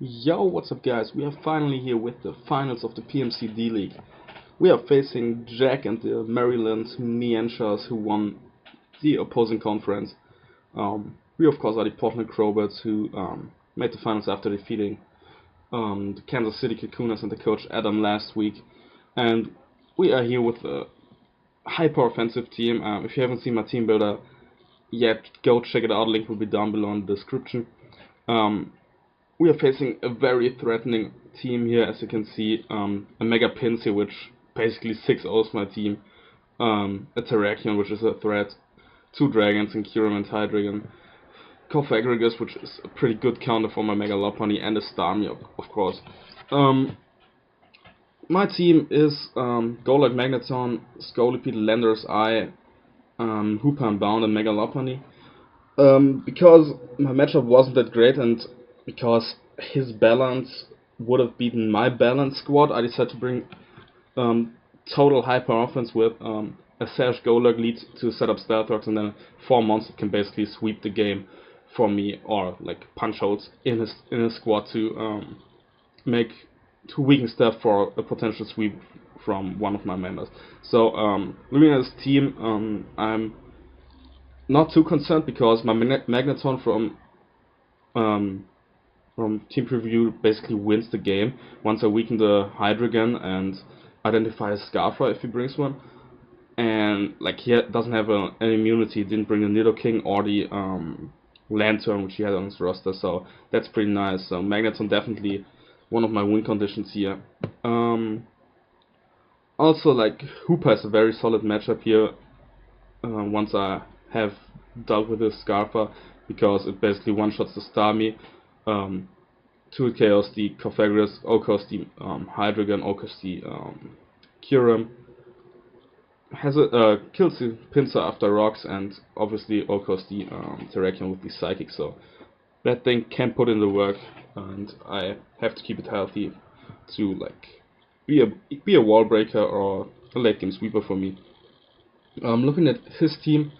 Yo, what's up guys? We are finally here with the finals of the PMC D-League. We are facing Jack and the Maryland Mienshaos who won the opposing conference. We of course are the Portland Crobats who made the finals after defeating the Kansas City Cocooners and the coach Adam last week. And we are here with a hyper offensive team. If you haven't seen my team builder yet, go check it out. Link will be down below in the description. We are facing a very threatening team here, as you can see. A Mega Pincy, which basically 6-0s my team. A Terrakion, which is a threat. 2 Dragons in Kyurem and Hydreigon. Cofagrigus, which is a pretty good counter for my Mega Lopunny, and a Starmie, of course. My team is Golurk, Magneton, Scolipede, Lander's Eye, Hoopa and Bound, and Mega Lopunny. Because my matchup wasn't that great, and because his balance would have beaten my balance squad, I decided to bring total hyper offense with a Sash Golurk lead to set up Stealth Rocks, and then 4 monsters can basically sweep the game for me, or like punch holes in his squad to weaken stuff for a potential sweep from one of my members. So looking at this team, I'm not too concerned because my Magneton from team preview basically wins the game once I weaken the Hydreigon and identify a Scarfer if he brings one. And like he doesn't have an immunity, he didn't bring the Nidoking or the Lantern which he had on his roster, so that's pretty nice. So Magneton definitely one of my win conditions here. Also, like Hoopa is a very solid matchup here once I have dealt with this Scarfer, because it basically one-shots the Starmie. 2 KOs the Cofagrigus, O-Cost the Hydreigon, O-Cost the Kyurem. Has kills the Pinsir after rocks, and obviously O-Cost the Terrakion with the Psychic, so that thing can put in the work, and I have to keep it healthy to like be a wall breaker or a late game sweeper for me. Looking at his team,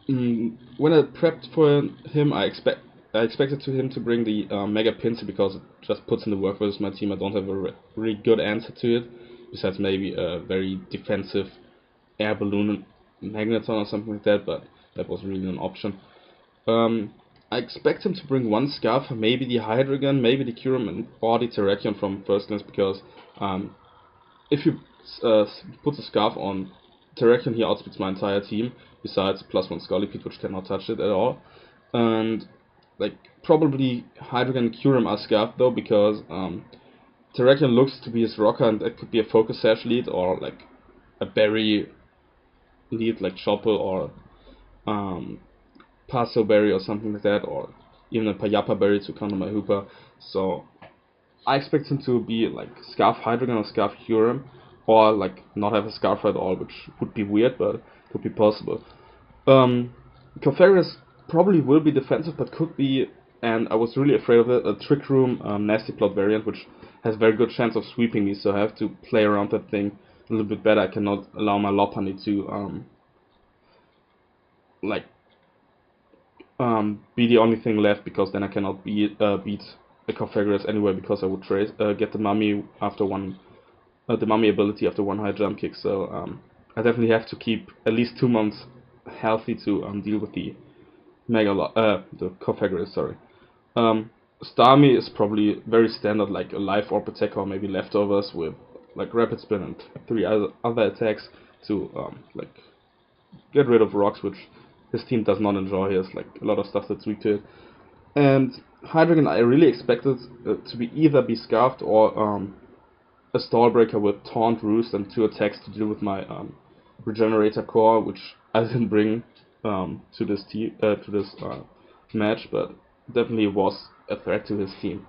when I prepped for him, I expected him to bring the Mega Pinsir because it just puts in the work versus my team. I don't have a really good answer to it, besides maybe a very defensive Air Balloon Magneton or something like that, but that wasn't really an option. I expect him to bring one Scarf, maybe the Hydreigon, maybe the Kyurem, or the Terrakion from first glance, because if you put the Scarf on Terrakion, he outspeeds my entire team, besides +1 Scolipede, which cannot touch it at all. And like probably Hydreigon and Kyurem are Scarfed though, because Terrakion looks to be his rocker, and that could be a Focus Sash lead, or like a Berry lead like Chople, or Paso Berry or something like that, or even a Payapa Berry to counter my Hoopa. So I expect him to be like Scarf Hydreigon or Scarf Kyurem, or like not have a Scarf at all, which would be weird, but could be possible. Cofagrigus probably will be defensive, but could be, and I was really afraid of it, a Trick Room Nasty Plot variant, which has very good chance of sweeping me, so I have to play around that thing a little bit better. I cannot allow my Lopunny to be the only thing left, because then I cannot beat a Cofagrigus anyway, because I would get the Mummy after the Mummy ability after 1 high jump kick. So I definitely have to keep at least 2 months healthy to deal with the the Cofagrigus, sorry. Starmie is probably very standard, like a Life Orb attacker, or maybe leftovers with like Rapid Spin and 3 other attacks to like get rid of rocks, which his team does not enjoy. He has like a lot of stuff that's weak to it. And Hydreigon, I really expected to be either be Scarfed or a Stall Breaker with Taunt, Roost, and 2 attacks to deal with my Regenerator Core, which I didn't bring to this match, but definitely was a threat to his team.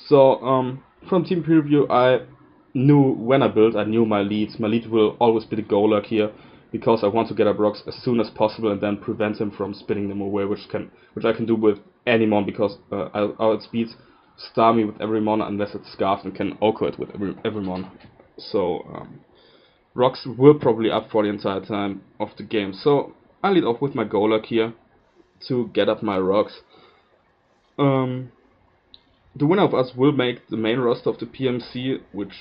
So from team preview, I knew when I built, I knew my leads. My lead will always be the Golurk here, because I want to get up rocks as soon as possible and then prevent him from spinning them away, which I can do with any mon, because I'll outspeed Starmie with every mon unless it's Scarfed, and can OHKO it with every mon. So rocks will probably up for the entire time of the game. So I lead off with my Golurk here to get up my rocks. the winner of us will make the main roster of the PMC, which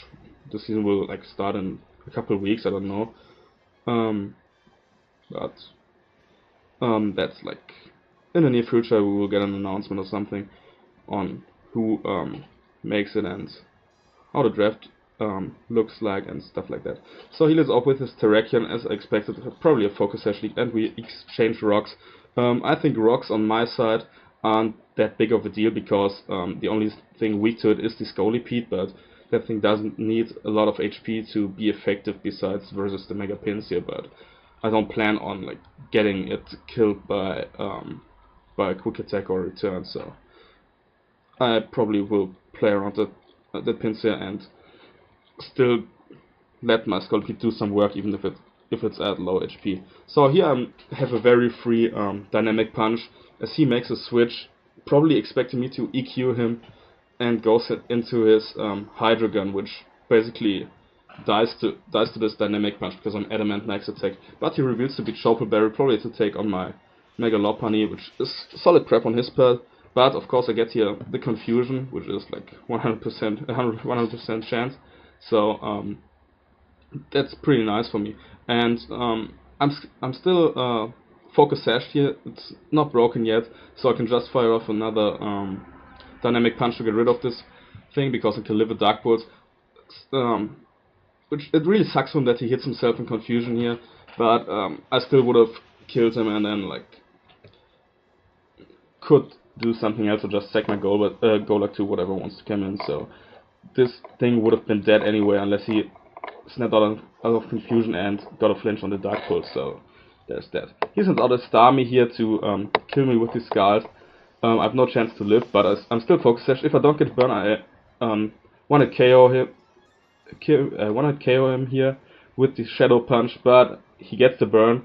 the season will like start in a couple of weeks. I don't know, but that's like in the near future we will get an announcement or something on who makes it and how the draft looks like and stuff like that. So he leads off with his Terrakion as I expected, probably a focus Sash League, and we exchange rocks. I think rocks on my side aren't that big of a deal because the only thing weak to it is the Scolipede, but that thing doesn't need a lot of HP to be effective besides versus the Mega Pinsir, but I don't plan on like getting it killed by a quick attack or return, so I probably will play around the Pinsir and still let my Scolipede do some work even if it's at low HP. So here I have a very free dynamic punch as he makes a switch, probably expecting me to EQ him, and goes into his Hydro Gun, which basically dies to this dynamic punch because I'm adamant max attack. But he reveals to be Chopper Berry, probably to take on my Mega Lopunny, which is solid prep on his part. But of course I get here the confusion, which is like 100% chance. So that's pretty nice for me. And I'm still focus sashed here. It's not broken yet, so I can just fire off another dynamic punch to get rid of this thing because I can live with Dark Bolt. Which it really sucks for him that he hits himself in confusion here, but I still would have killed him and then like could do something else or just sack my Golak to whatever wants to come in. So this thing would have been dead anyway unless he snapped out of confusion and got a flinch on the Dark Pulse. So there's that. He sends out a Starmie here to kill me with his Scald. I have no chance to live, but I'm still focus sash. If I don't get burn, I want to KO him here with the Shadow Punch, but he gets the burn,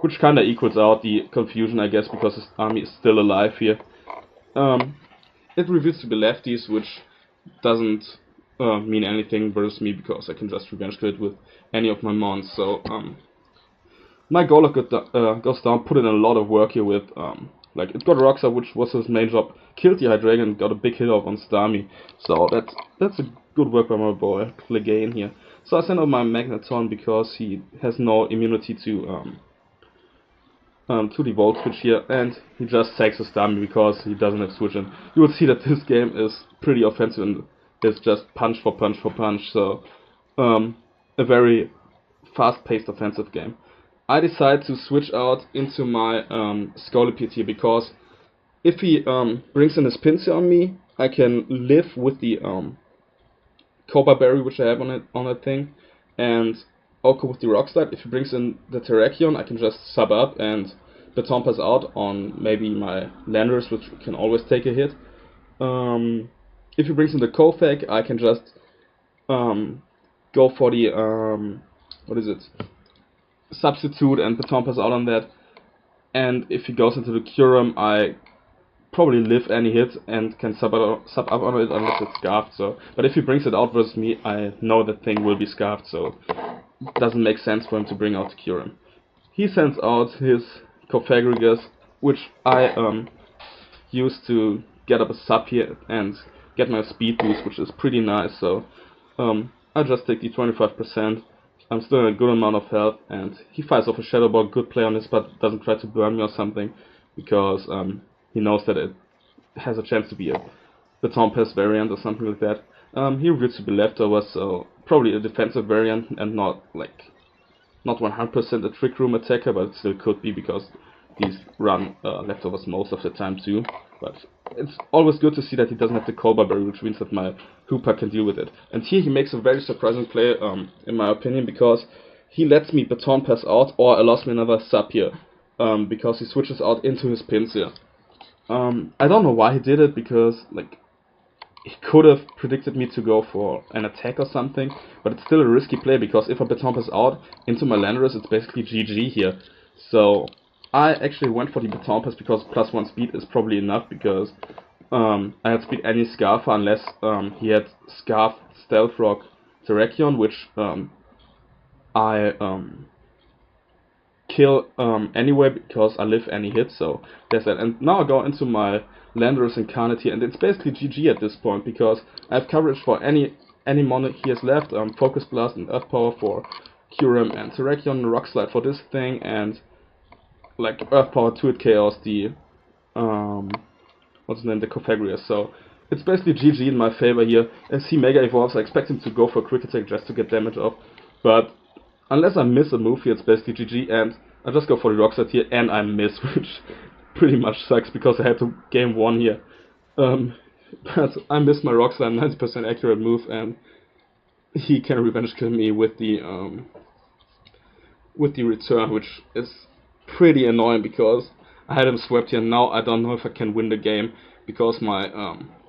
which kinda equals out the confusion, I guess, because his army is still alive here. It reveals to be lefties, which doesn't mean anything versus me because I can just revenge crit with any of my mons. So my Golak goes down, put in a lot of work here with like it got Roxa, which was his main job, killed the Hydreigon and got a big hit off on Starmie. So that's a good work by my boy Clegane here. So I send out my Magneton because he has no immunity to the Volt Switch here, and he just sacks a Starmie because he doesn't have Switch. And you will see that this game is pretty offensive and it's just punch for punch for punch. So a very fast-paced offensive game. I decide to switch out into my Scolipede here because if he brings in his Pinsir on me, I can live with the Cobra Berry which I have on that thing, and Oko with the Rock Slide. If he brings in the Terrakion, I can just sub up and Baton Pass out on maybe my Landers, which can always take a hit. If he brings in the Kofag, I can just go for the Substitute and Baton Pass out on that. And if he goes into the Kyurem, I probably live any hit and can sub up on it unless it's scarfed. So, but if he brings it out versus me, I know that thing will be scarfed, so it doesn't make sense for him to bring out the Kyurem. He sends out his Cofagrigus, which I use to get up a sub here and get my speed boost, which is pretty nice. So I just take the 25%. I'm still in a good amount of health, and he fires off a Shadow Ball, good play on this, but doesn't try to burn me or something, because he knows that it has a chance to be a Baton Pass variant or something like that. He reveals to be leftovers, so probably a defensive variant and not 100% a Trick Room attacker, but it still could be because these run leftovers most of the time too. But it's always good to see that he doesn't have the Cobra Berry, which means that my Hooper can deal with it. And here he makes a very surprising play, in my opinion, because he lets me Baton Pass out or allows me another sub here, because he switches out into his Pinsir. I don't know why he did it, because like he could have predicted me to go for an attack or something, but it's still a risky play because if I Baton Pass out into my Landorus, it's basically GG here. So I actually went for the Baton Pass because +1 speed is probably enough, because I had speed any Scarfer unless he had Scarf Stealth Rock Terrakion, which I kill anyway because I live any hit, so there's that. And now I go into my Landorus Incarnate here, and it's basically GG at this point because I have coverage for any mono he has left, Focus Blast and Earth Power for Kyurem and Terrakion, Rock Slide for this thing, and like Earth Power 2 Chaos, the what's his name, the Cofagrius. So it's basically GG in my favor here. As he Mega Evolves, I expect him to go for a Quick Attack just to get damage off, but unless I miss a move here, it's basically GG, and I just go for the Rock Slide here, and I miss, which pretty much sucks because I had to game 1 here. But I missed my Rock Slide, 90% accurate move, and he can revenge kill me with the return, which is pretty annoying because I had him swept here. Now I don't know if I can win the game because my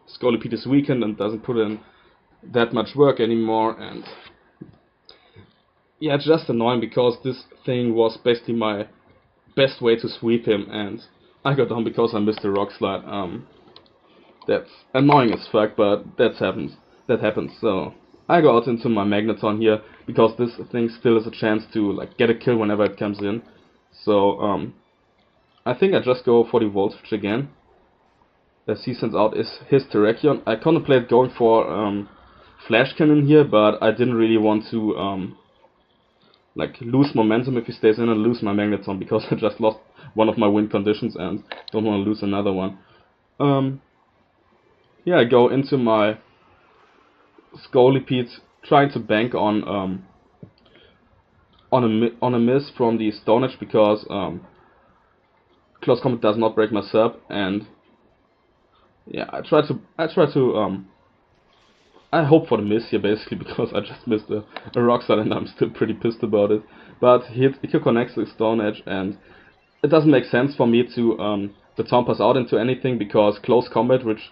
Scolipede is weakened and doesn't put in that much work anymore, and yeah, it's just annoying because this thing was basically my best way to sweep him, and I got down because I missed the Rock Slide. That's annoying as fuck, but that happens. So I go out into my Magneton here because this thing still has a chance to like get a kill whenever it comes in. So I think I just go for the Volt Switch again, as he sends out his Terrakion. I contemplated going for Flash Cannon here, but I didn't really want to like lose momentum if he stays in and lose my Magneton because I just lost one of my win conditions and don't want to lose another one. Yeah, I go into my Scolipede trying to bank on a miss from the Stone Edge because Close Combat does not break my sub, and yeah, I hope for the miss here basically because I just missed a Rock Slide and I'm still pretty pissed about it. But he connects the Stone Edge, and it doesn't make sense for me to the Tom pass out into anything because Close Combat, which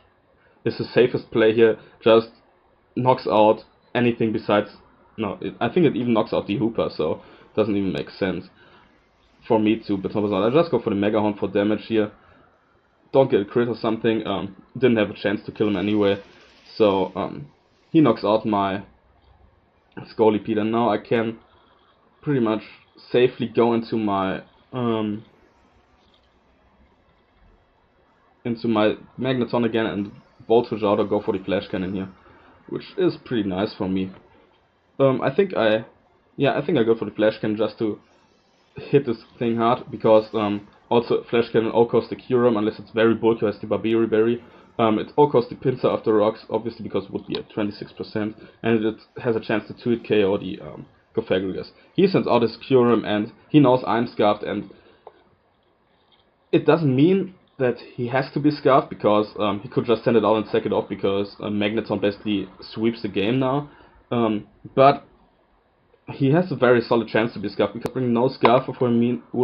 is the safest play here, just knocks out anything besides. No, I think it even knocks out the Hooper, so it doesn't even make sense for me to Baton Pass out. I just go for the Mega Horn for damage here. Don't get a crit or something. Didn't have a chance to kill him anyway, so he knocks out my Scolipede, and now I can pretty much safely go into my Magneton again and Volt Switch out or go for the Flash Cannon here, which is pretty nice for me. I think I go for the Flash Cannon just to hit this thing hard because also Flash Cannon all-costs the Kyurem unless it's very bulky or has the Barberry Berry. It all-costs the Pinsir after Rocks, obviously because it would be at 26%, and it has a chance to 2-hit KO the Cofagrigus. He sends out his Kyurem and he knows I'm Scarfed, and it doesn't mean that he has to be Scarfed because he could just send it out and sack it off because Magneton basically sweeps the game now. But he has a very solid chance to be Scarfed because bringing no Scarf would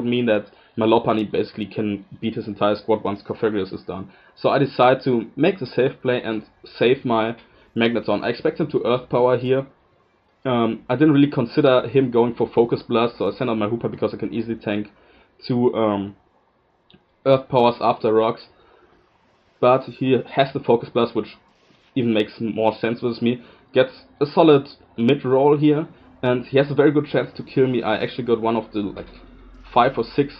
mean that my Lopunny basically can beat his entire squad once Cofagrigus is done. So I decide to make the safe play and save my Magneton. I expect him to Earth Power here. I didn't really consider him going for Focus Blast, so I sent out my Hooper because I can easily tank 2 Earth Powers after Rocks. But he has the Focus Blast, which even makes more sense with me. Gets a solid mid-roll here, and he has a very good chance to kill me. I actually got one of the like 5 or 6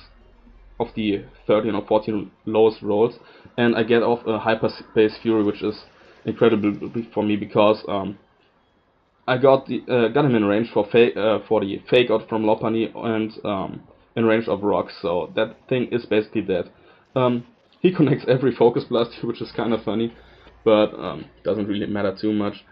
of the 13 or 14 lowest rolls, and I get off a Hyperspace Fury, which is incredible for me because I got him in range for the Fake Out from Lopunny and in range of Rocks, so that thing is basically dead. He connects every Focus Blast, which is kind of funny, but doesn't really matter too much.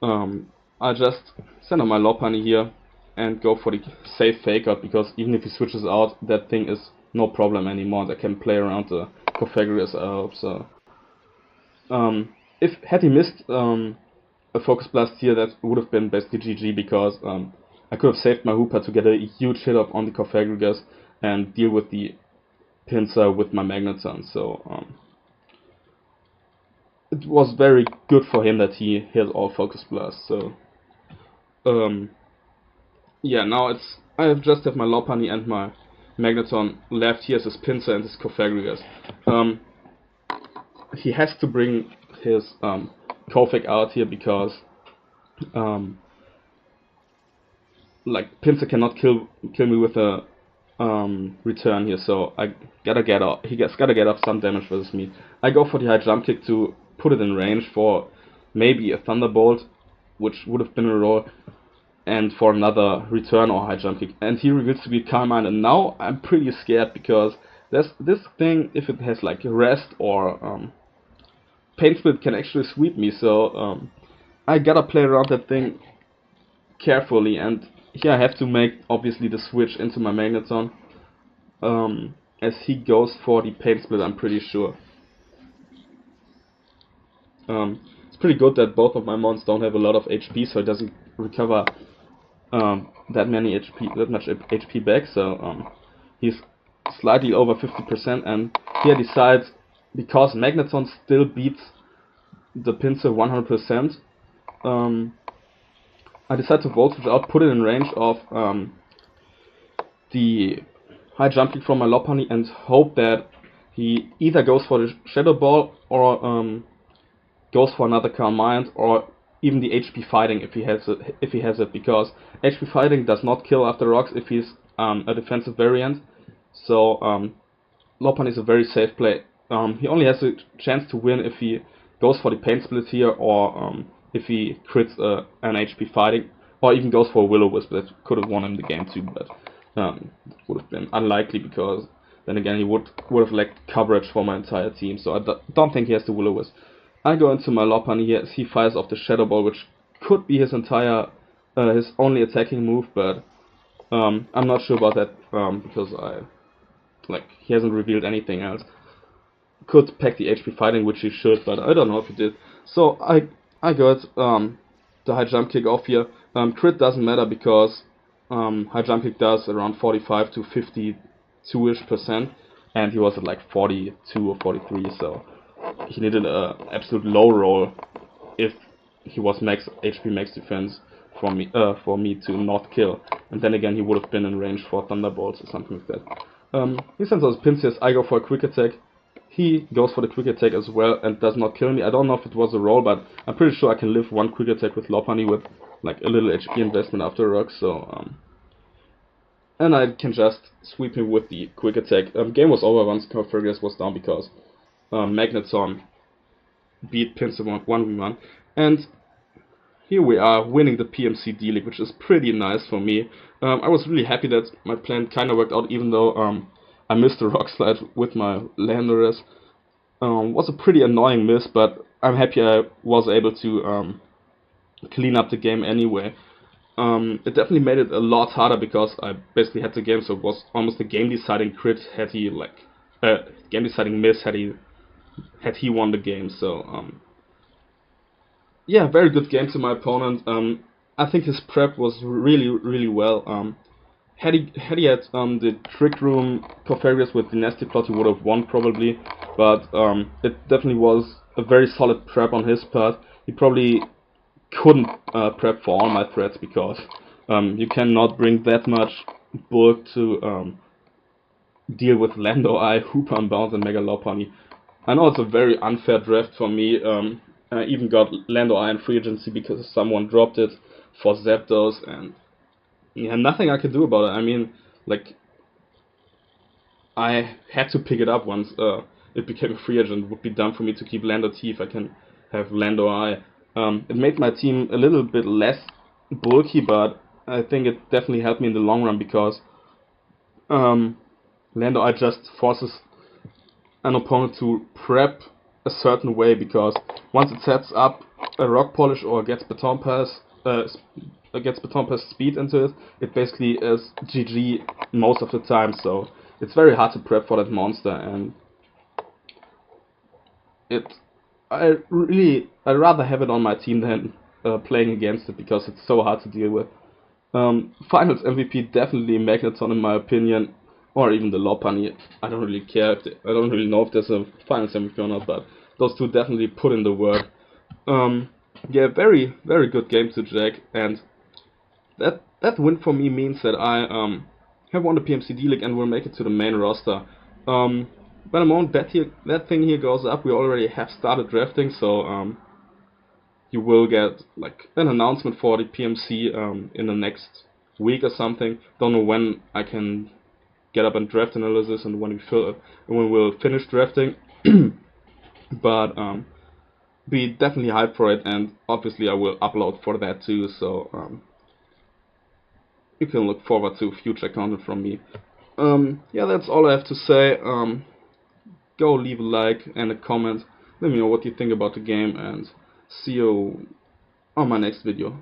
I just send out my Lopunny here and go for the safe Fake Out because even if he switches out, that thing is no problem anymore. I can play around the Cofagrigus, I hope so. Had he missed a Focus Blast here, that would have been basically GG because I could have saved my Hooper to get a huge hit up on the Cofagrigus and deal with the Pinsir with my Magneton. So it was very good for him that he hit all Focus Blasts. So yeah, now I just have my Lopunny and my Magneton left. He has his Pinsir and his Cofagrigus. He has to bring his Kofag out here because like Pinsir cannot kill me with a return here, so I gotta get off. Gotta get off some damage versus me. I go for the high jump kick to put it in range for maybe a thunderbolt, which would have been a roll, and for another return or high jump kick. And he reveals to be Calm Mind, and now I'm pretty scared because there's this thing, if it has like rest or pain split, can actually sweep me. So I gotta play around that thing carefully, and here I have to make obviously the switch into my Magneton, as he goes for the pain split, I'm pretty sure. It's pretty good that both of my mons don't have a lot of HP, so it doesn't recover that much HP back. So he's slightly over 50%, and here decides, because Magneton still beats the Pinsir 100%. I decide to Volt Switch out, put it in range of the high jump kick from my Lopunny, and hope that he either goes for the Shadow Ball or goes for another Calm Mind, or even the HP Fighting if he has it, because HP Fighting does not kill after rocks if he's a defensive variant. So Lopunny is a very safe play. He only has a chance to win if he goes for the Pain Split here, or if he crits an HP Fighting, or even goes for a Will-O-Wisp. That could have won him the game too, but would have been unlikely, because then again he would have lacked coverage for my entire team. So I don't think he has the Will-O-Wisp. I go into my Lopunny here as he fires off the Shadow Ball, which could be his only attacking move, but I'm not sure about that, because he hasn't revealed anything else. Could pack the HP Fighting, which he should, but I don't know if he did. So I got the high jump kick off here. Crit doesn't matter because high jump kick does around 45 to 52ish%, and he was at like 42 or 43, so he needed an absolute low roll if he was max HP, max defense for me to not kill. And then again, he would have been in range for Thunderbolts or something like that. He sends out his Pinsir, I go for a quick attack. He goes for the quick attack as well and does not kill me. I don't know if it was a roll, but I'm pretty sure I can live one quick attack with Lopunny with like a little HP investment after a rock. So and I can just sweep him with the quick attack. Game was over once Fergus was down because Magneton beat Pinsir 1v1, and here we are winning the PMC D-League, which is pretty nice for me. I was really happy that my plan kinda worked out, even though I missed the rock slide with my Landorus. Was a pretty annoying miss, but I'm happy I was able to clean up the game anyway. It definitely made it a lot harder because I basically had the game, so it was almost a game-deciding crit had he game-deciding miss had he won the game. So yeah, very good game to my opponent. I think his prep was really well. Had he had the Trick Room Cofagrius with Dynasty Plot, he would have won probably, but it definitely was a very solid prep on his part. He probably couldn't prep for all my threats, because you cannot bring that much bulk to deal with Lando Eye, Hooper Unbound, and Mega Lopunny. I know it's a very unfair draft for me. I even got Lando Eye in free agency because someone dropped it for Zapdos, and yeah, nothing I could do about it. I mean, like, I had to pick it up once it became a free agent. It would be dumb for me to keep Lando T if I can have Lando Eye. It made my team a little bit less bulky, but I think it definitely helped me in the long run, because Lando Eye just forces an opponent to prep a certain way, because once it sets up a Rock Polish or gets Baton Pass speed into it, it basically is GG most of the time. So it's very hard to prep for that monster, and I'd rather have it on my team than playing against it, because it's so hard to deal with. Finals MVP definitely Magneton in my opinion, or even the Lopunny. I don't really care. I don't really know if there's a finals MVP or not, but those two definitely put in the work. Yeah, very good game to Jack, and that win for me means that I have won the PMC D-League and will make it to the main roster. But the moment that thing here goes up, we already have started drafting, so you will get like an announcement for the PMC in the next week or something. Don't know when I can get up and draft analysis, and when we'll finish drafting. But be definitely hyped for it, and obviously I will upload for that too, so you can look forward to future content from me. Yeah, that's all I have to say. Go leave a like and a comment. Let me know what you think about the game, and see you on my next video.